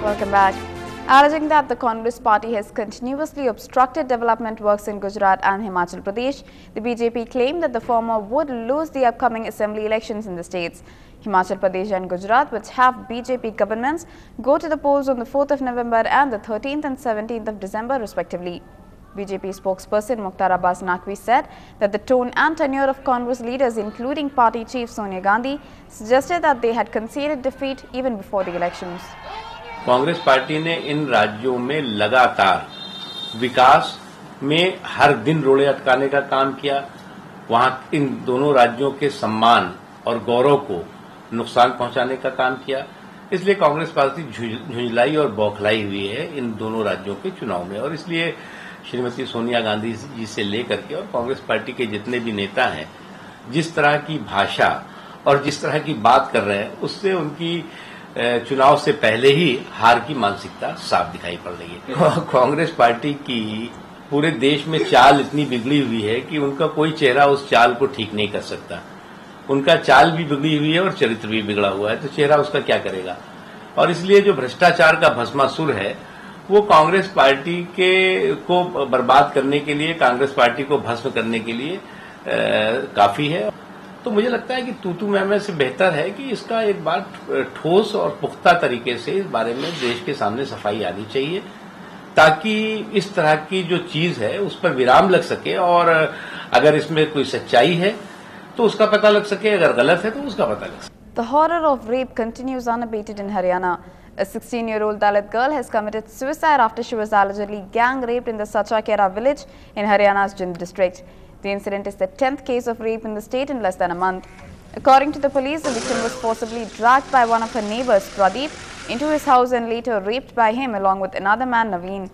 Welcome back. Alleging that the Congress party has continuously obstructed development works in Gujarat and Himachal Pradesh, the BJP claimed that the former would lose the upcoming assembly elections in the states. Himachal Pradesh and Gujarat, which have BJP governments, go to the polls on the 4th of November and the 13th and 17th of December respectively. BJP spokesperson Mukhtar Abbas Naqvi said that the tone and tenure of Congress leaders, including party chief Sonia Gandhi, suggested that they had conceded defeat even before the elections. Congress party ने इन राज्यों में लगातार विकास में हर दिन रोड़े अटकाने का काम किया, वहां इन दोनों राज्यों के सम्मान और गौरव को नुकसान पहुंचाने का काम किया। इसलिए कांग्रेस पार्टी झुंझलाई और बौखलाई हुई है इन दोनों राज्यों के चुनाव में, और इसलिए श्रीमती सोनिया गांधी जी से लेकर के और कांग्रेस पार्टी के जितने भी नेता हैं, जिस तरह की भाषा और जिस तरह की बात कर रहे हैं, उससे उनकी चुनाव से पहले ही हार की मानसिकता साफ दिखाई पड़ रही है। कांग्रेस पार्टी की पूरे देश में चाल इतनी बिगड़ी हुई है कि उनका कोई चेहरा उस चाल को ठीक नहीं कर सकता। उनका चाल भी बिगड़ी हुई है और चरित्र भी बिगड़ा हुआ है, तो चेहरा उसका क्या करेगा। और इसलिए जो भ्रष्टाचार का भस्मासुर है वो कांग्रेस पार्टी को बर्बाद करने के लिए, कांग्रेस पार्टी को भस्म करने के लिए काफी है। तो मुझे लगता है कि तू मैं से बेहतर है कि इसका एक बार ठोस और पुख्ता तरीके से इस बारे में देश के सामने सफाई आनी चाहिए, ताकि इस तरह की जो चीज है उस पर विराम लग सके, और अगर इसमें कोई सच्चाई है तो उसका पता लग सके, अगर गलत है तो उसका पता लग सके। The horror of rape continues unabated in Haryana. A 16-year-old Dalit girl has committed suicide after she was allegedly gang raped in the Sachakera village in Haryana's Jind district. The incident is the 10th case of rape in the state in less than a month. According to the police, the victim was forcibly dragged by one of her neighbors, Pradeep, into his house and later raped by him along with another man, Naveen.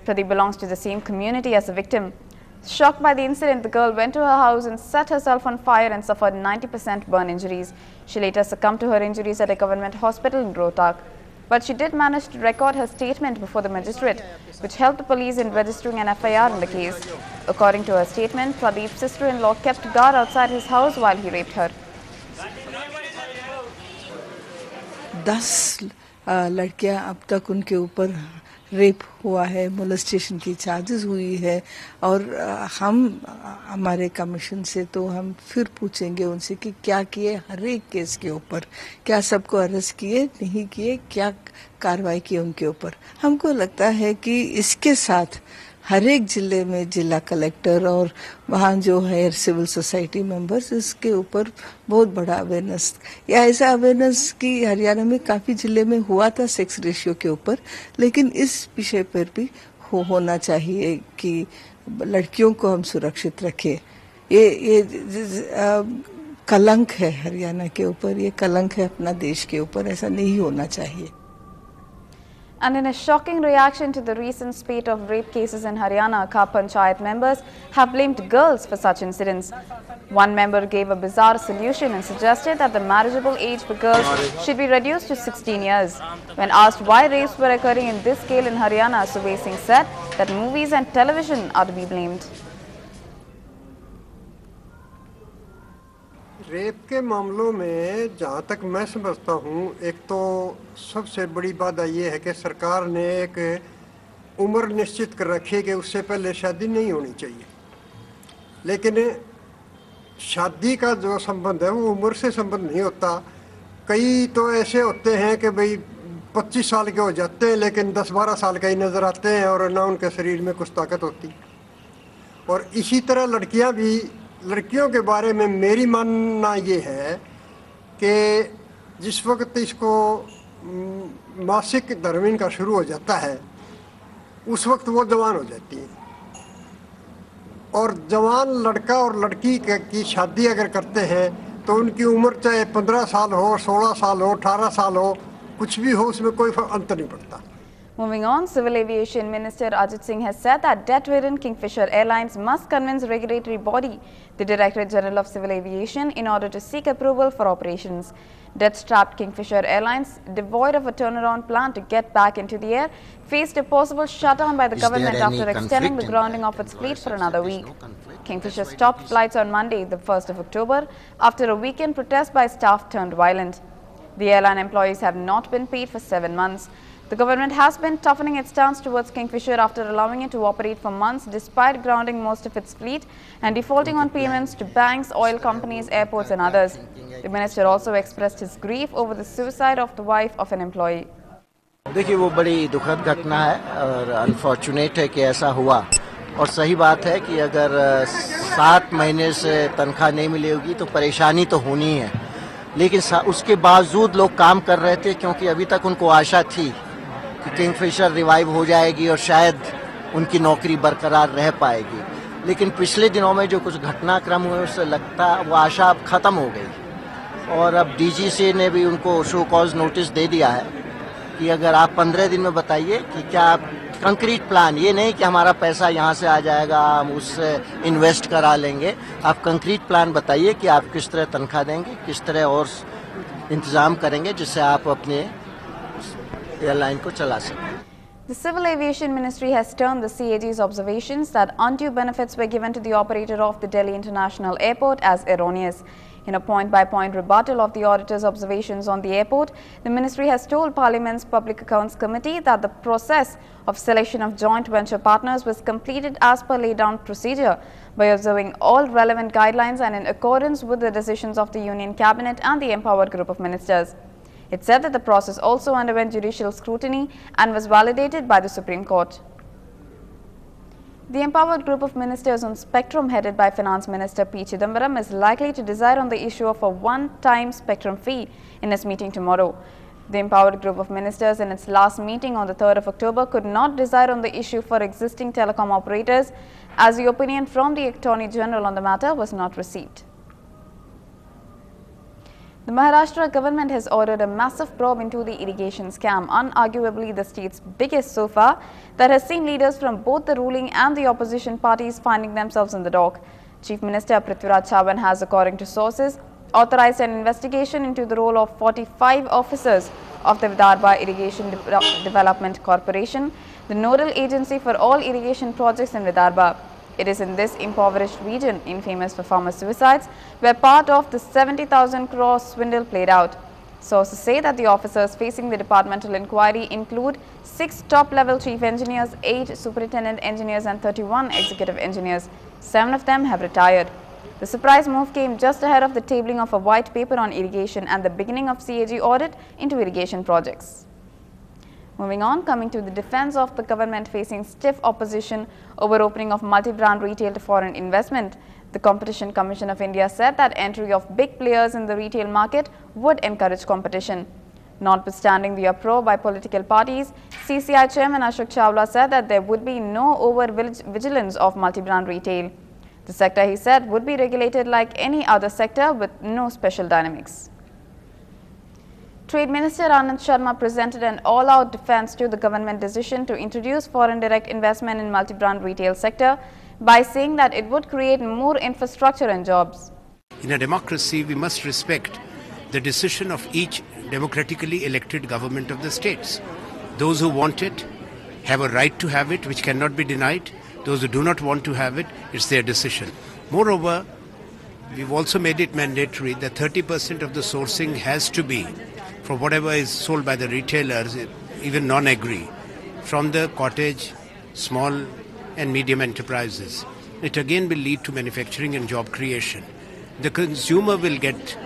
Pradeep belongs to the same community as the victim. Shocked by the incident, the girl went to her house and set herself on fire and suffered 90% burn injuries. She later succumbed to her injuries at a government hospital in Rohtak. But she did manage to record her statement before the magistrate, which helped the police in registering an FIR in the case. According to her statement, Pradeep's sister-in-law kept guard outside his house while he raped her. 10 लड़कियां अब तक उनके ऊपर rape हुआ है, molestation की charges हुई है, और हमारे कमीशन से तो हम फिर पूछेंगे उनसे कि क्या किए हर एक केस के ऊपर, क्या सबको अरेस्ट किए, नहीं किए, क्या कार्रवाई की उनके ऊपर। हमको लगता है कि इसके साथ हर एक जिले में जिला कलेक्टर और वहाँ जो है सिविल सोसाइटी मेंबर्स, इसके ऊपर बहुत बड़ा अवेयरनेस, या ऐसा अवेयरनेस कि हरियाणा में काफ़ी जिले में हुआ था सेक्स रेशियो के ऊपर, लेकिन इस विषय पर भी होना चाहिए कि लड़कियों को हम सुरक्षित रखें। ये कलंक है हरियाणा के ऊपर, ये कलंक है अपना देश के ऊपर, ऐसा नहीं होना चाहिए। And in a shocking reaction to the recent spate of rape cases in Haryana, Khap Panchayat members have blamed girls for such incidents. One member gave a bizarre solution and suggested that the marriageable age for girls should be reduced to 16 years. When asked why rapes were occurring in this scale in Haryana, Subir Singh said that movies and television are to be blamed. Rape के मामलों में जहाँ तक मैं समझता हूँ, एक तो सबसे बड़ी बात ये है कि सरकार ने एक उम्र निश्चित कर रखी है कि उससे पहले शादी नहीं होनी चाहिए, लेकिन शादी का जो संबंध है वो उम्र से संबंध नहीं होता। कई तो ऐसे होते हैं कि भाई 25 साल के हो जाते हैं लेकिन 10-12 साल का ही नज़र आते हैं और ना उनके शरीर में कुछ ताकत होती। और इसी तरह लड़कियों के बारे में मेरी मानना ये है कि जिस वक्त इसको मासिक धर्म इनका शुरू हो जाता है उस वक्त वो जवान हो जाती है, और जवान लड़का और लड़की की शादी अगर करते हैं तो उनकी उम्र चाहे 15 साल हो, 16 साल हो, 18 साल हो, कुछ भी हो, उसमें कोई अंतर नहीं पड़ता। Moving on, Civil Aviation Minister Ajit Singh has said that debt-ridden Kingfisher Airlines must convince regulatory body, the Directorate General of Civil Aviation, in order to seek approval for operations. Debt-strapped Kingfisher Airlines, devoid of a turnaround plan to get back into the air, faced a possible shutdown by the government after extending the grounding of its fleet for another week. Kingfisher stopped flights on Monday, the 1st of October, after a weekend protest by staff turned violent. The airline employees have not been paid for 7 months. The government has been toughening its stance towards Kingfisher after allowing it to operate for months despite grounding most of its fleet and defaulting on payments to banks, oil companies, airports and others. The minister also expressed his grief over the suicide of the wife of an employee. देखिए वो बड़ी दुखद घटना है और unfortunate है कि ऐसा हुआ और सही बात है कि अगर 7 महीने से तनख्वाह नहीं मिली होगी तो परेशानी तो होनी है, लेकिन उसके बावजूद लोग काम कर रहे थे क्योंकि अभी तक उनको आशा थी कि किंगफिशर रिवाइव हो जाएगी और शायद उनकी नौकरी बरकरार रह पाएगी। लेकिन पिछले दिनों में जो कुछ घटनाक्रम हुए उससे लगता वो आशा अब ख़त्म हो गई और अब डीजीसी ने भी उनको शो कॉज नोटिस दे दिया है कि अगर आप 15 दिन में बताइए कि क्या आप कंक्रीट प्लान, ये नहीं कि हमारा पैसा यहाँ से आ जाएगा हम उससे इन्वेस्ट करा लेंगे, आप कंक्रीट प्लान बताइए कि आप किस तरह तनख्वाह देंगे, किस तरह और इंतज़ाम करेंगे जिससे आप अपने एयरलाइन को चला सकें। The Civil Aviation Ministry has turned the CAG's observations that undue benefits were given to the operator of the Delhi International Airport as erroneous. In a point-by-point rebuttal of the auditor's observations on the airport, the ministry has told Parliament's Public Accounts Committee that the process of selection of joint venture partners was completed as per laid-down procedure by observing all relevant guidelines and in accordance with the decisions of the Union Cabinet and the empowered group of ministers. It said that the process also underwent judicial scrutiny and was validated by the Supreme Court. The empowered group of ministers on spectrum headed by Finance Minister P. Chidambaram is likely to decide on the issue of a one-time spectrum fee in its meeting tomorrow. The empowered group of ministers in its last meeting on the 3rd of October could not decide on the issue for existing telecom operators as the opinion from the Attorney General on the matter was not received. The Maharashtra government has ordered a massive probe into the irrigation scam, unarguably the state's biggest so far, that has seen leaders from both the ruling and the opposition parties finding themselves in the dock. Chief Minister Prithviraj Chavan has, according to sources, authorized an investigation into the role of 45 officers of the Vidarbha Irrigation Development Corporation, the nodal agency for all irrigation projects in Vidarbha. It is in this impoverished region, infamous for farmer suicides, where part of the 70,000 crore swindle played out. Sources say that the officers facing the departmental inquiry include 6 top-level chief engineers, 8 superintendent engineers and 31 executive engineers. 7 of them have retired. The surprise move came just ahead of the tabling of a white paper on irrigation and the beginning of CAG audit into irrigation projects. Moving on, coming to the defense of the government facing stiff opposition over opening of multi-brand retail to foreign investment, the Competition Commission of India said that entry of big players in the retail market would encourage competition. Notwithstanding the uproar by political parties, CCI Chairman Ashok Chawla said that there would be no over-vigilance of multi-brand retail. The sector, he said, would be regulated like any other sector with no special dynamics. Trade Minister Anand Sharma presented an all-out defense to the government decision to introduce foreign direct investment in multi-brand retail sector by saying that it would create more infrastructure and jobs. In a democracy, we must respect the decision of each democratically elected government of the states. Those who want it have a right to have it, which cannot be denied. Those who do not want to have it, it's their decision. Moreover, we've also made it mandatory that 30% of the sourcing has to be for whatever is sold by the retailers, even non-agri, from the cottage, small and medium enterprises. It again will lead to manufacturing and job creation. The consumer will get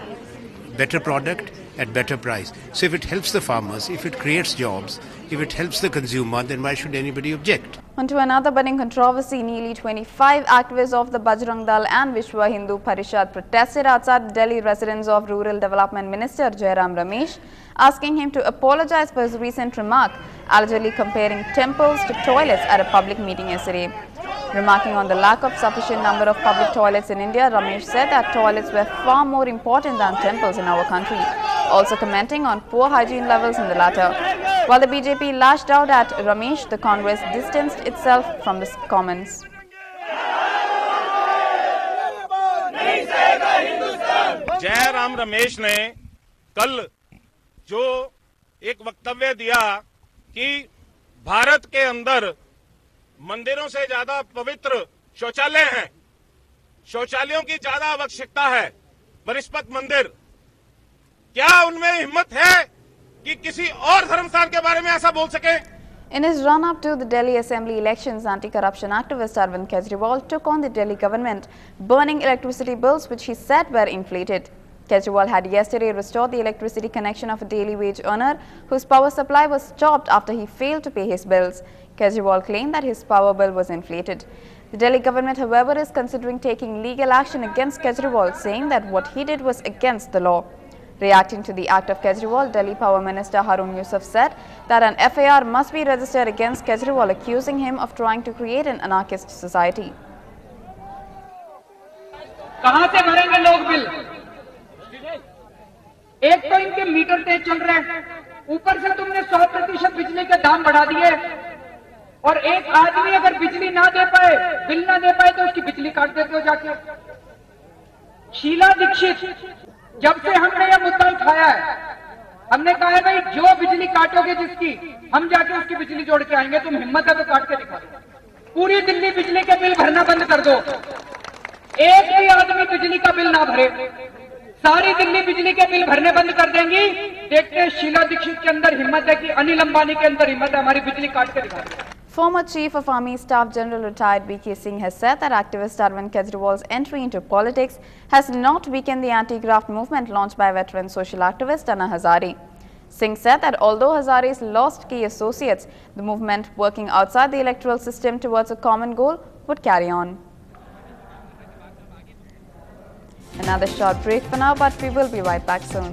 better product at better price. So if it helps the farmers, if it creates jobs, if it helps the consumer, then why should anybody object? On to another budding controversy, nearly 25 activists of the Bajrang Dal and Vishwa Hindu Parishad protested outside the Delhi residence of Rural Development Minister Jairam Ramesh, asking him to apologize for his recent remark, allegedly comparing temples to toilets at a public meeting yesterday. Remarking on the lack of sufficient number of public toilets in India, Ramesh said that toilets were far more important than temples in our country, also commenting on poor hygiene levels in the latter. While the BJP lashed out at Ramesh, the Congress distanced itself from the comments. Jairam Ramesh ने कल जो एक वक्तव्य दिया कि भारत के अंदर मंदिरों से ज्यादा पवित्र शौचालय हैं, शौचालयों की ज्यादा आवश्यकता है, परिष्पत मंदिर, क्या उनमें हिम्मत है कि किसी और धर्म स्थान के बारे में ऐसा बोल सके। In his run-up to the Delhi Assembly elections, anti-corruption activist Arvind Kejriwal took on the Delhi government, burning electricity bills which he said were inflated. Kejriwal had yesterday restored the electricity connection of a daily wage earner whose power supply was stopped after he failed to pay his bills. Kejriwal claimed that his power bill was inflated. The Delhi government, however, is considering taking legal action against Kejriwal, saying that what he did was against the law. Reacting to the act of Kejriwal, Delhi Power Minister Harun Yusuf said that an FIR must be registered against Kejriwal, accusing him of trying to create an anarchist society. कहां से भरेंगे लोग bill? एक तो इनके metre तेज चल रहे हैं, ऊपर से तुमने 100% बिजली के दाम बढ़ा दिए, और एक आदमी अगर बिजली ना दे पाए, बिल ना दे पाए, तो उसकी बिजली काट देते हो जाके। शीला दीक्षित, जब से हमने यह मुद्दा उठाया है, हमने कहा है भाई जो बिजली काटोगे जिसकी, हम जाके उसकी बिजली जोड़ के आएंगे, तुम हिम्मत है तो काट के दिखा दो। पूरी दिल्ली बिजली के बिल भरना बंद कर दो, एक भी आदमी बिजली का बिल ना भरे, सारी दिल्ली बिजली के बिल भरने बंद कर देंगी। देखते हैं शीला दीक्षित के अंदर हिम्मत है कि अनिल अंबानी के अंदर हिम्मत है, हमारी बिजली काट के दिखा दो। Former Chief of Army Staff General retired B.K. Singh has said that activist Arvind Kejriwal's entry into politics has not weakened the anti-graft movement launched by veteran social activist Anna Hazare. Singh said that although Hazare's lost key associates, the movement working outside the electoral system towards a common goal would carry on. Another short break for now, but we will be right back soon.